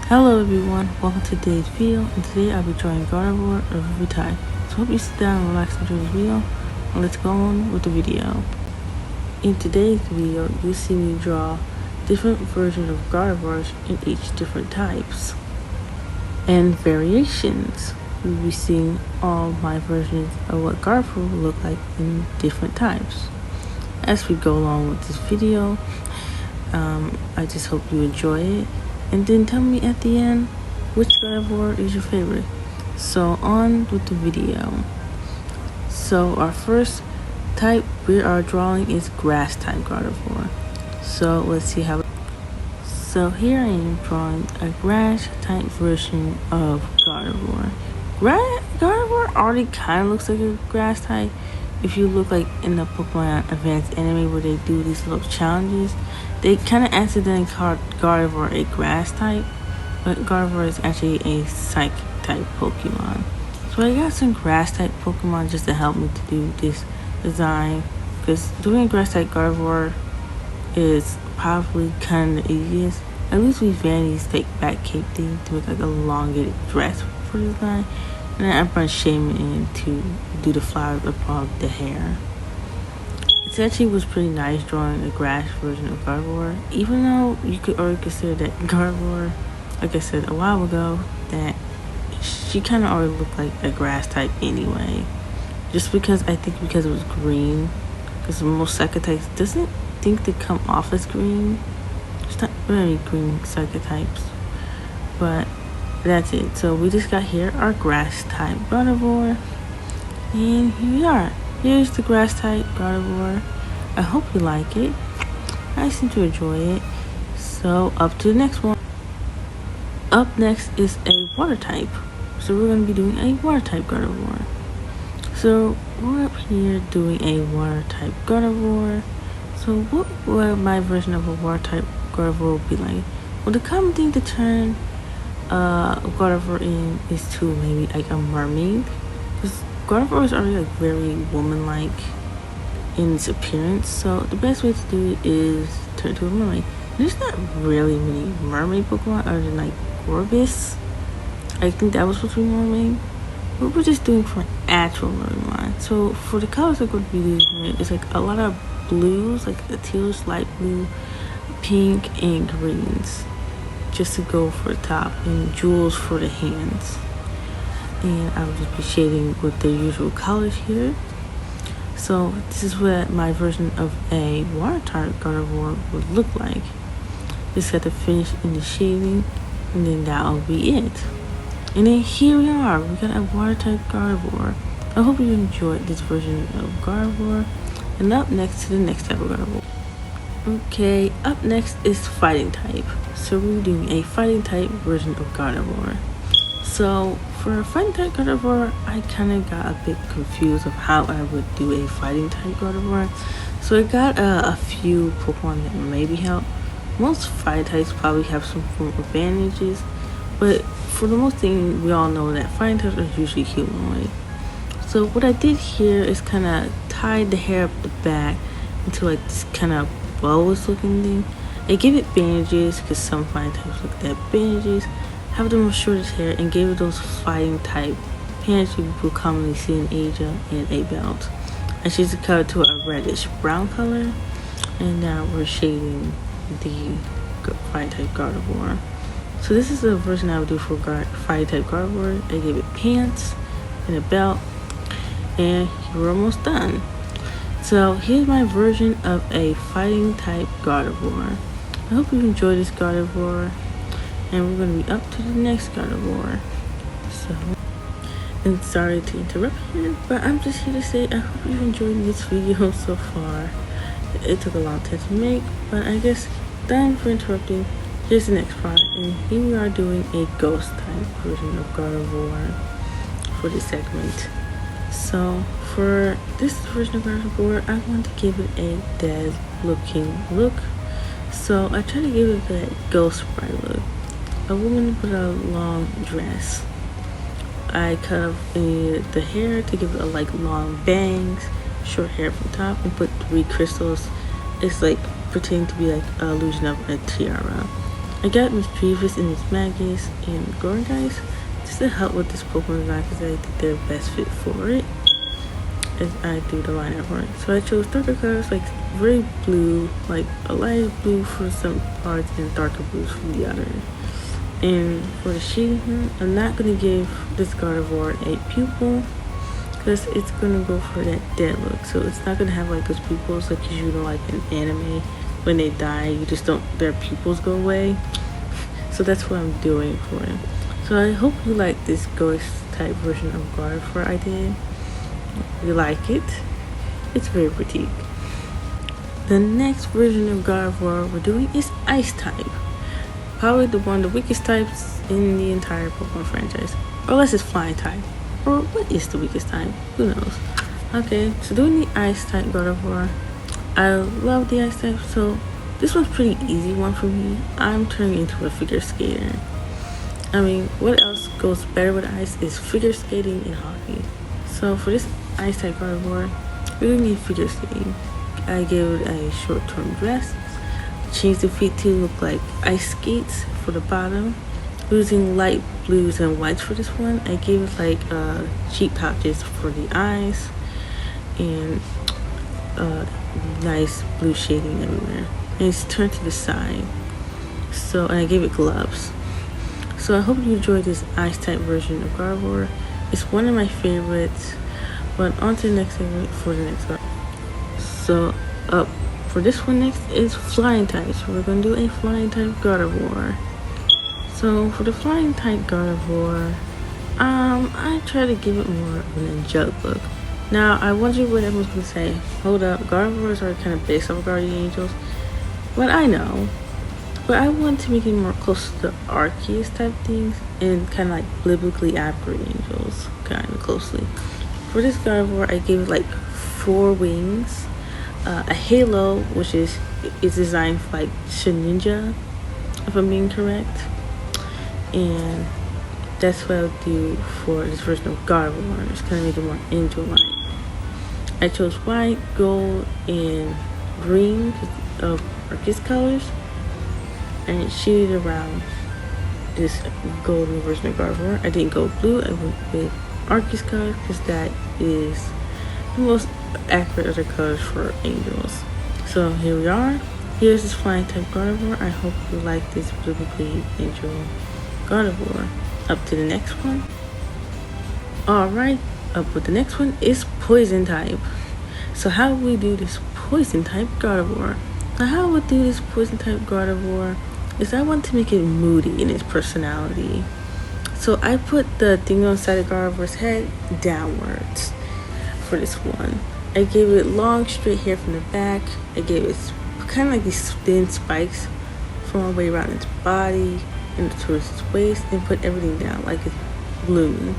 Hello everyone, welcome to today's video, and today I'll be drawing Gardevoir of every type. So hope you sit down and relax and enjoy this video, and let's go on with the video. In today's video, you'll see me draw different versions of Gardevoirs in each different types and variations. We'll be seeing all my versions of what Gardevoir will look like in different types. As we go along with this video, I just hope you enjoy it. And then tell me at the end which Gardevoir is your favorite. So on with the video. So our first type we are drawing is grass type Gardevoir. So let's see how. So here I am drawing a grass type version of Gardevoir. Gardevoir already kind of looks like a grass type. If you look like in the Pokemon Advanced Anime where they do these little challenges, they kind of accidentally called Gardevoir a grass type, but Gardevoir is actually a psychic type Pokemon. So I got some grass type Pokemon just to help me to do this design, because doing a grass type Gardevoir is probably kind of the easiest. At least we Vanity's take back cape thing to make like a elongated dress for the design. And then I brought Shaman in to do the flowers above the hair. It actually was pretty nice drawing a grass version of Gardevoir, even though you could already consider that Gardevoir, like I said a while ago, that she kind of already looked like a grass type anyway. Just because I think because it was green, because most psychic types doesn't think they come off as green. It's not very green psychic types, but that's it. So we just got here our grass type Gardevoir, and here we are. Here's the grass type Gardevoir. I hope you like it. I seem to enjoy it. So up to the next one. Up next is a water type. So we're going to be doing a water type Gardevoir. So we're up here doing a water type Gardevoir. So what would my version of a water type Gardevoir be like? Well, the common thing to turn Gardevoir in is to maybe like a mermaid, because Gardevoir is already like very woman-like in its appearance. So the best way to do it is turn to a mermaid. There's not really many mermaid Pokemon other than like Orbis. I think that was supposed to be mermaid. But we're just doing for an actual mermaid line. So for the colors I'm going to be using, it's like a lot of blues, like a tealish light blue, pink, and greens, just to go for the top, and jewels for the hands. And I will just be shading with the usual colors here. So this is what my version of a water type Gardevoir would look like. Just got to finish in the shading, and then that'll be it. And then here we are. We got a water type Gardevoir. I hope you enjoyed this version of Gardevoir. And up next to the next type of Gardevoir. Okay, up next is fighting type. So we're doing a fighting type version of Gardevoir. So for a fighting type Gardevoir, I kind of got a bit confused of how I would do a fighting type Gardevoir. So I got a few Pokemon that maybe help. Most fighting types probably have some form of advantages, but for the most thing, we all know that fighting types are usually humanoid. So what I did here is kind of tied the hair up the back into like this kind of bows looking thing. I gave it bandages because some fighting types look at bandages. Have the most shortest hair and gave it those fighting type pants you will commonly see in Asia, and a belt. I changed the color to a reddish brown color, and now we're shading the fighting type Gardevoir. So this is the version I would do for fighting type Gardevoir. I gave it pants and a belt, and we're almost done. So here's my version of a fighting type Gardevoir. I hope you enjoyed this Gardevoir, and we're going to be up to the next Gardevoir. So, and sorry to interrupt here, but I'm just here to say I hope you enjoyed this video so far. It took a long time to make, but I guess done for interrupting. Here's the next part, and here we are doing a ghost type version of Gardevoir for this segment. So for this version of Gardevoir, I want to give it a dead looking look. So I try to give it that ghost bride look. A woman with a long dress. I cut off the hair to give it a like long bangs, short hair from top, and put 3 crystals. It's like pretending to be like an illusion of a tiara. I got Mischievous and Miss Magus and Gorgeist just to help with this Pokemon design because I think they're best fit for it as I do the lineup for it. So I chose darker colors like very blue, like a light blue for some parts and darker blues for the other. And for the shading, I'm not going to give this Gardevoir a pupil because it's going to go for that dead look. So it's not going to have like those pupils like you know, like in anime. When they die, you just don't, their pupils go away. So that's what I'm doing for him. So I hope you like this ghost type version of Gardevoir I did. You like it? It's very pretty. The next version of Gardevoir we're doing is Ice type. Probably one of the weakest types in the entire Pokemon franchise. Or unless it's Flying type. Or what is the weakest type? Who knows? Okay, so doing the Ice type Gardevoir. I love the Ice type, so this one's pretty easy one for me. I'm turning into a figure skater. I mean, what else goes better with ice is figure skating and hockey. So for this Ice type Gardevoir, we're gonna need figure skating. I gave it a short-term dress, changed the feet to look like ice skates for the bottom, using light blues and whites for this one. I gave it like cheek pouches for the eyes and nice blue shading everywhere, and it's turned to the side. So, and I gave it gloves. So I hope you enjoyed this Ice type version of Gardevoir. It's one of my favorites. But on to the next segment for the next one. So up for this one next is Flying type. So we're gonna do a Flying type Gardevoir. So for the Flying type Gardevoir, I try to give it more of an angelic look. Now, I wonder what everyone's going to say. Hold up, Gardevoirs are kind of based off Guardian Angels. But I know. But I want to make it more close to the Arceus type things and kind of like biblically accurate angels, kind of closely. For this Gardevoir, I gave it like 4 wings, a halo, which is designed for like Shedinja, if I'm being correct. And that's what I'll do for this version of Gardevoir. Just kind of make it more angel-like. I chose white, gold, and green of Arceus colors, and it shaded around this golden version of Gardevoir. I didn't go blue. I went with Arceus colors because that is the most accurate of the colors for angels. So here we are. Here's this Flying type Gardevoir. I hope you like this biblically angel Gardevoir. Up to the next one. Alright, up with the next one is Poison type. So how we do this Poison type Gardevoir? Now how I would do this Poison type Gardevoir is I want to make it moody in its personality. So I put the thing on the side of Gardevoir's head downwards for this one. I gave it long straight hair from the back. I gave it kind of like these thin spikes from all the way around its body and towards its waist, and put everything down like it's blooming.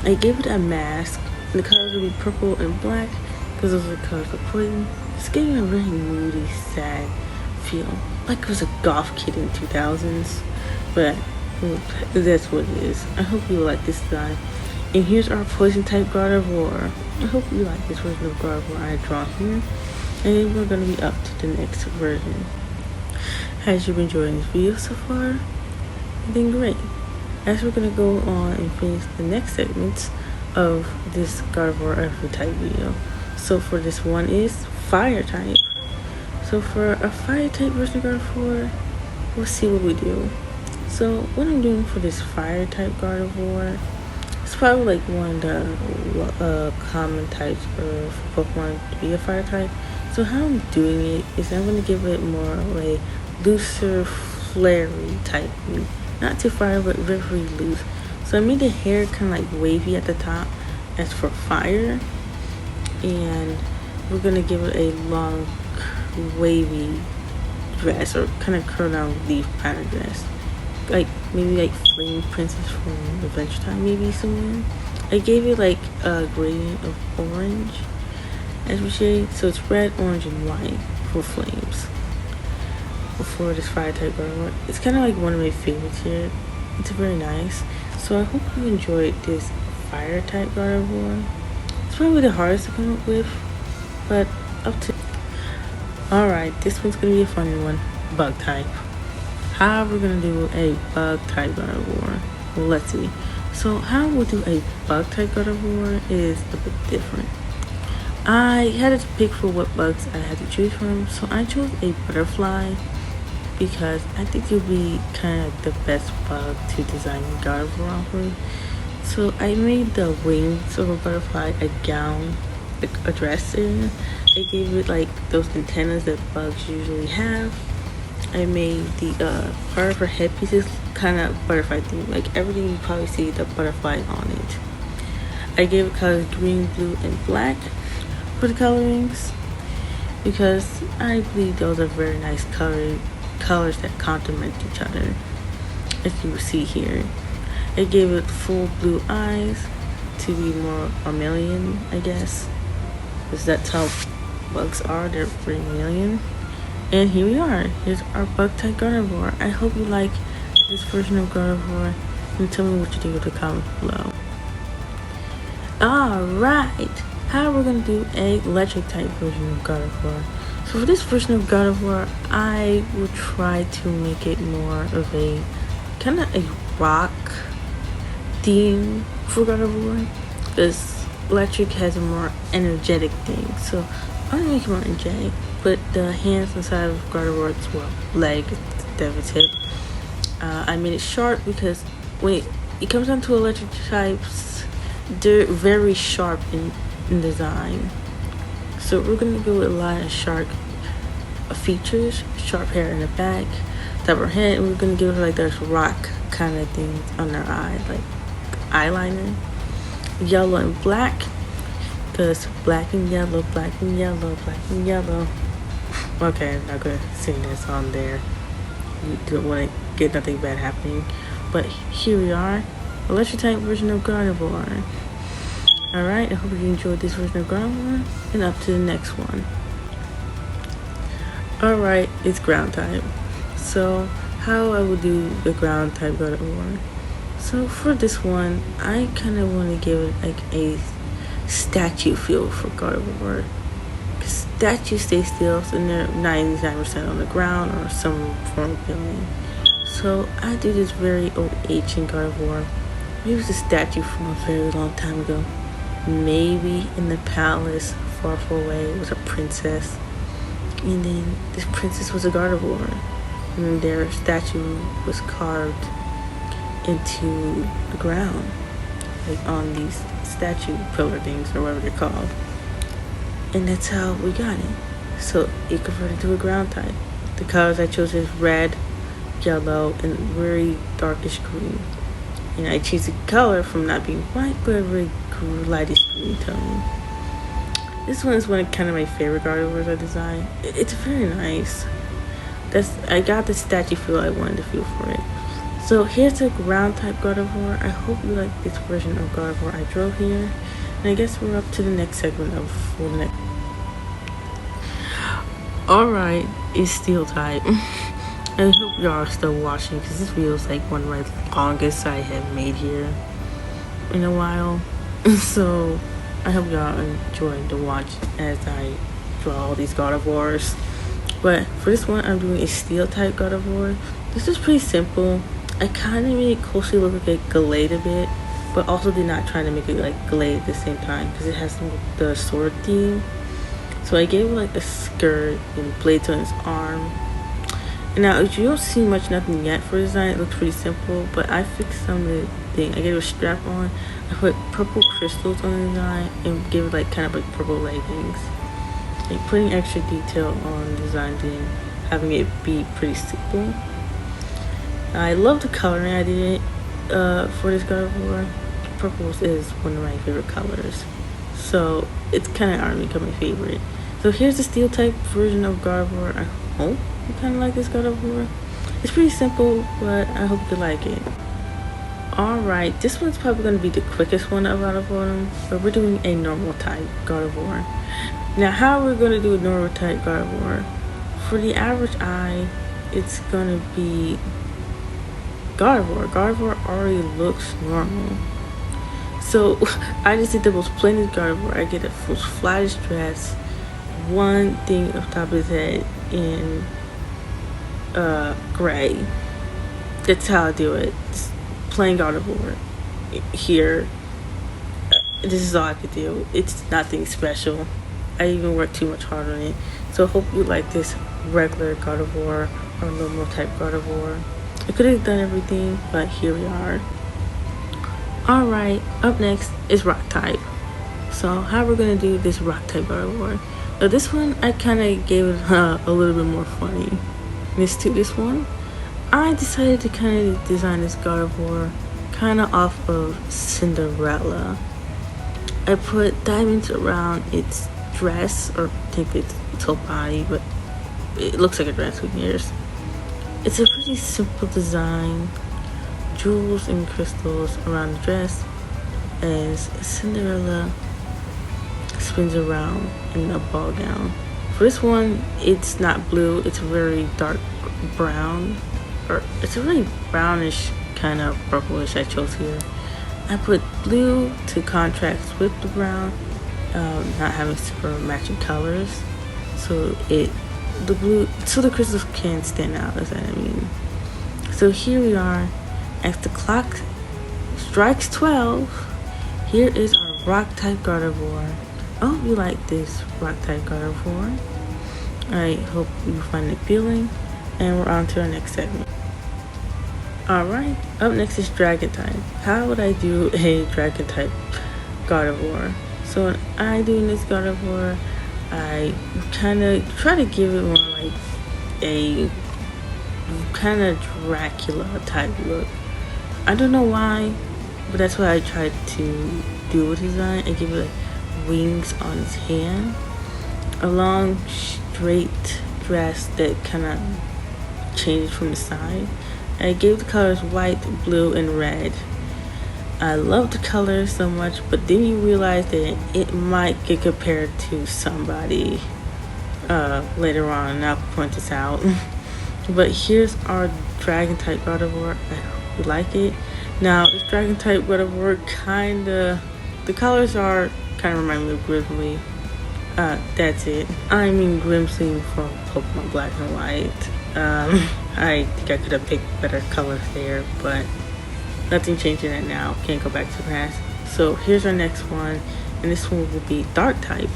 I gave it a mask, and the colors would be purple and black because those are the colors of poison. It's giving a very moody, sad feel, like it was a goth kid in the 2000s, but that's what it is. I hope you like this design. And here's our Poison type Gardevoir. I hope you like this version of Gardevoir I draw here. And then we're going to be up to the next version. Has you been enjoying this video so far? Then great. As we're going to go on and finish the next segments of this Gardevoir every type video. So for this one is Fire type. So for a Fire type version of Gardevoir, we'll see what we do. So what I'm doing for this Fire type Gardevoir, it's probably like one of the common types of Pokemon to be a Fire type. So how I'm doing it is I'm going to give it more of a looser, flary type. Not too fire, but very loose. So I made the hair kind of like wavy at the top as for fire. And we're going to give it a long, wavy dress, or kind of curl down leaf kind of dress. Like maybe like Flame Princess from Adventure Time, maybe somewhere. I gave it like a gradient of orange as we shade. So it's red, orange, and white for flames. For this Fire type Gardevoir, it's kind of like one of my favorites here. It's very nice. So I hope you enjoyed this Fire type Gardevoir. It's probably the hardest to come up with, but up to. Alright, this one's gonna be a funny one. Bug type. how we're gonna do a bug type Gardevoir. Well, let's see. So how we'll do a bug type Gardevoir is a bit different. I had to pick for what bugs I had to choose from, so I chose a butterfly because I think it'll be kind of the best bug to design a Gardevoir off of. So I made the wings of a butterfly a gown, like a dress area. I gave it like those antennas that bugs usually have. I made the part of her headpieces kind of butterfly theme, like everything you probably see the butterfly on it. I gave it colors green, blue, and black for the colorings because I believe those are very nice colors that complement each other, as you will see here. I gave it full blue eyes to be more mammalian, I guess, because that's how bugs are. They're pretty mammalian. And here we are. Here's our bug type Gardevoir. I hope you like this version of Gardevoir and tell me what you think of the comments below. Alright, how we're gonna do a electric type version of Gardevoir. So for this version of Gardevoir, I will try to make it more of a kind of a rock theme for Gardevoir, because electric has a more energetic thing. So I'm gonna make it more energetic, but the hands inside of Gardevoir's leg instead of its hip. I made it sharp because when it comes down to electric types, they're very sharp in design. So we're gonna go with a lot of sharp features, sharp hair in the back, top of her head, and we're gonna give her like those rock kind of things on her eyes, like eyeliner. Yellow and black, because black and yellow, black and yellow, black and yellow. Okay, I'm not gonna sing that song there. You don't want to get nothing bad happening. But here we are, electric type version of Gardevoir. Alright, I hope you enjoyed this version of Gardevoir, and up to the next one. Alright, it's ground type. So how I will do the ground type Gardevoir. So for this one, I kind of want to give it like a statue feel for Gardevoir. Statues stay still, so they're 99% on the ground or some form of building. So I do this very old ancient Gardevoir. It was a statue from a very long time ago. Maybe in the palace far, far away. It was a princess. And then this princess was a Gardevoir. And their statue was carved into the ground, like on these statue pillar things or whatever they're called. And that's how we got it. So it converted to a ground type. The colors I chose is red, yellow, and very darkish green. And I choose the color from not being white, but a very lightish green tone. This one is one of kind of my favorite Gardevoirs I designed. It's very nice. I got the statue feel I wanted to feel for it. So here's a ground type Gardevoir. I hope you like this version of Gardevoir I drew here. And I guess we're up to the next segment of the next. Alright, it's steel type. I hope y'all are still watching because this video is like one of my longest I have made here in a while. So I hope y'all enjoy the watch as I draw all these Gardevoirs. But for this one, I'm doing a steel type Gardevoir. This is pretty simple. I kind of made it closely look like a Glade a bit, but also did not try to make it like Glade at the same time because it has the sword theme. So I gave it like a skirt and blades on its arm. And now if you don't see nothing yet for design, it looks pretty simple, but I fixed some of the thing. I gave it a strap on, I put purple crystals on the design, and gave it like kind of like purple leggings. Like putting extra detail on the design thing, having it be pretty simple. I love the coloring I did for this Gardevoir. Purple is one of my favorite colors, so it's kind of already become my favorite. So here's the steel type version of Gardevoir. I hope you kind of like this Gardevoir. It's pretty simple, but I hope you like it. Alright, this one's probably going to be the quickest one out of all of them, but we're doing a normal type Gardevoir. Now how we're going to do a normal type Gardevoir? For the average eye, it's going to be Gardevoir. Gardevoir already looks normal. So I just did the most plainest Gardevoir. I get a most flattest dress, one thing on top of his head in gray, that's how I do it. Just plain Gardevoir here. This is all I could do. It's nothing special. I even worked too much hard on it. So I hope you like this regular Gardevoir or normal type Gardevoir. I could have done everything, but here we are. Alright, up next is rock type. So how we're going to do this rock type Gardevoir. Now this one, I kind of gave it a little bit more funny. This one, I decided to kind of design this Gardevoir kind of off of Cinderella. I put diamonds around its dress, or I think it's whole body, but it looks like a dress, who cares? It's a pretty simple design. Jewels and crystals around the dress as Cinderella spins around in a ball gown. For this one, it's not blue, it's very dark brown, or it's a really brownish kind of purplish I chose here. I put blue to contrast with the brown, not having super matching colors, so the crystals can stand out, as I mean. So here we are, as the clock strikes 12. Here is our rock type Gardevoir. I hope you like this rock type Gardevoir. I hope you find it appealing, and we're on to our next segment. Alright, up next is dragon type. How would I do a dragon type Gardevoir? So when I do this Gardevoir, I kind of try to give it more like a kind of Dracula type look. I don't know why, but that's what I tried to do with design. I give it like wings on its hand, a long straight dress that kind of changes from the side. I gave the colors white, blue, and red. I love the colors so much, but then you realize that it might get compared to somebody later on, and I'll point this out. But here's our dragon type Gardevoir. I hope you like it. Now, this dragon type Gardevoir the colors are kind of remind me of Grizzly. That's it. I mean Grimsly from Pokemon Black and White. I think I could have picked better colors there, but nothing changing that now. Can't go back to the past. So here's our next one, and this one will be dark type.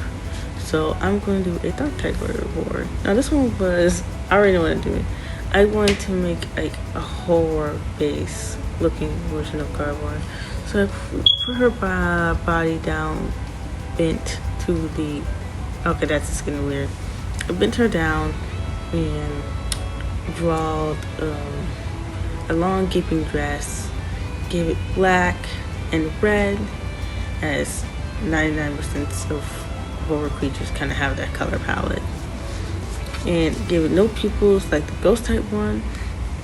So I'm going to do a dark type Gardevoir. Now this one was, I already know what I'm doing. I wanted to make like a horror base looking version of Gardevoir. So I put her body down, bent to the, okay, that's just getting weird. I bent her down and drawed a long gaping dress, gave it black and red, as 99% of horror creatures kind of have that color palette, and gave it no pupils like the ghost type one.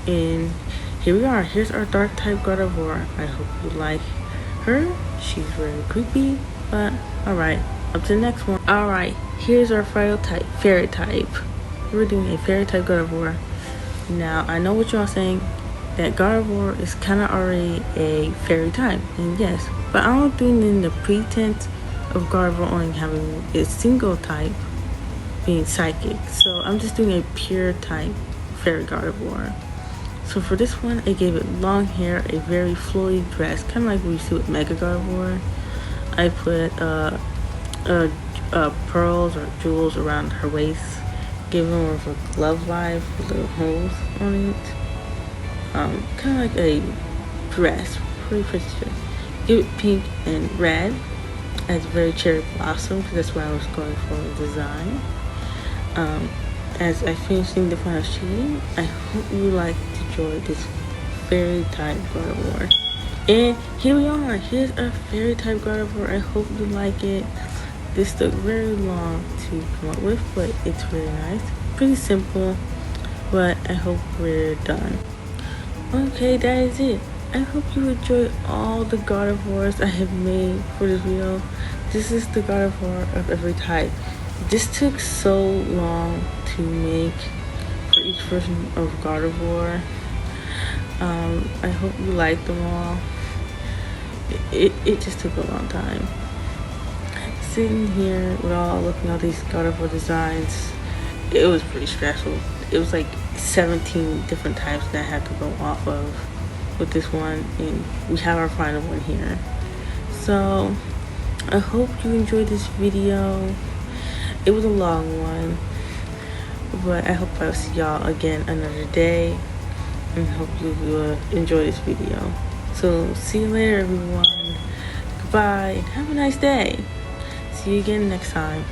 And here we are. Here's our dark type Gardevoir. I hope you like her. She's very creepy, but alright, up to the next one. Alright, here's our fairy type. We're doing a fairy type Gardevoir. Now, I know what y'all saying, that Gardevoir is kind of already a fairy type, and yes, but I'm doing it in the pretense of Gardevoir only having a single type, being psychic. So I'm just doing a pure type fairy Gardevoir. So for this one, I gave it long hair, a very flowy dress, kind of like we see with Mega Gardevoir. I put pearls or jewels around her waist, giving her a glove vibe with little holes on it. Kind of like a dress, pretty dress. Give it pink and red as very cherry blossom, because that's what I was going for in design. As I finishing the final shading, I hope you like to enjoy this fairy type Gardevoir. And here we are. Here's our fairy type Gardevoir. I hope you like it. This took very long to come up with, but it's really nice. Pretty simple, but I hope we're done. Okay, that is it. I hope you enjoyed all the Gardevoirs I have made for this video. This is the Gardevoir of every type. This took so long to make for each version of Gardevoir. I hope you like them all. It just took a long time. Sitting here with looking at all these Gardevoir designs, it was pretty stressful. it was like 17 different types that I had to go off of with this one, and we have our final one here. So I hope you enjoyed this video. It was a long one, but I hope I'll see y'all again another day, and hope you will enjoy this video. So see you later, everyone. Goodbye and have a nice day. See you again next time.